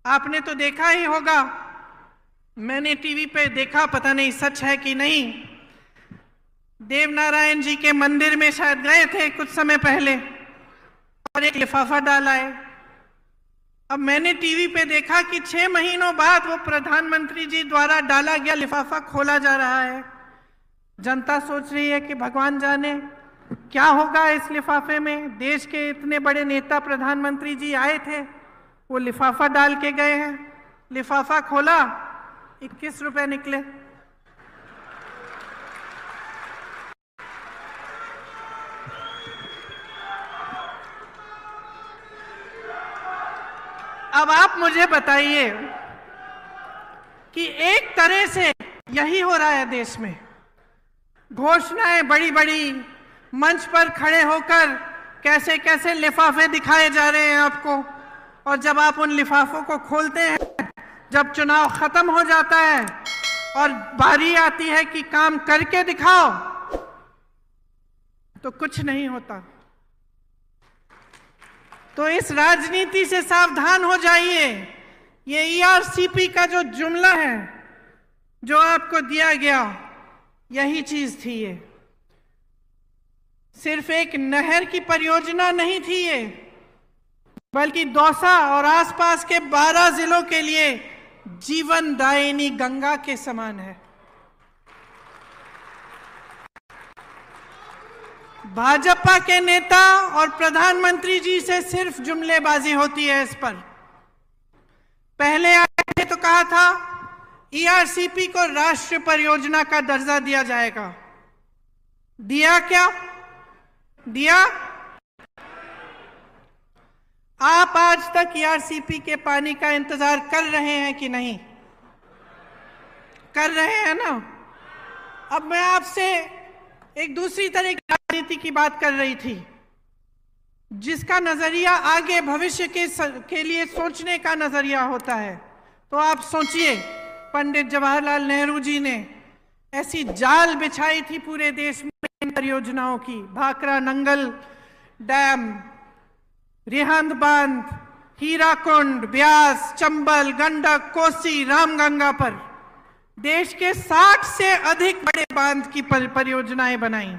आपने तो देखा ही होगा, मैंने टीवी पे देखा, पता नहीं सच है कि नहीं, देवनारायण जी के मंदिर में शायद गए थे कुछ समय पहले और एक लिफाफा डाला है। अब मैंने टीवी पे देखा कि 6 महीनों बाद वो प्रधानमंत्री जी द्वारा डाला गया लिफाफा खोला जा रहा है। जनता सोच रही है कि भगवान जाने क्या होगा इस लिफाफे में। देश के इतने बड़े नेता प्रधानमंत्री जी आए थे, वो लिफाफा डाल के गए हैं। लिफाफा खोला, 21 रुपए निकले। अब आप मुझे बताइए कि एक तरह से यही हो रहा है देश में। घोषणाएं बड़ी बड़ी, मंच पर खड़े होकर कैसे कैसे लिफाफे दिखाए जा रहे हैं आपको, और जब आप उन लिफाफों को खोलते हैं, जब चुनाव खत्म हो जाता है और बारी आती है कि काम करके दिखाओ, तो कुछ नहीं होता। तो इस राजनीति से सावधान हो जाइए। ये ईआरसीपी का जो जुमला है जो आपको दिया गया, यही चीज थी। ये सिर्फ एक नहर की परियोजना नहीं थी ये, बल्कि दौसा और आसपास के 12 जिलों के लिए जीवनदायिनी गंगा के समान है। भाजपा के नेता और प्रधानमंत्री जी से सिर्फ जुमलेबाजी होती है इस पर। पहले आए थे तो कहा था ईआरसीपी को राष्ट्रीय परियोजना का दर्जा दिया जाएगा। दिया क्या? दिया? आप आज तक ईआरसीपी के पानी का इंतजार कर रहे हैं कि नहीं? कर रहे हैं ना। अब मैं आपसे एक दूसरी तरह की राजनीति की बात कर रही थी, जिसका नजरिया आगे भविष्य के लिए सोचने का नजरिया होता है। तो आप सोचिए, पंडित जवाहरलाल नेहरू जी ने ऐसी जाल बिछाई थी पूरे देश में परियोजनाओं की। भाखरा नंगल डैम, रिहंद बांध, हीराकुंड, ब्यास, चंबल, गंडक, कोसी, रामगंगा पर देश के 60 से अधिक बड़े बांध की परियोजनाएं बनाई।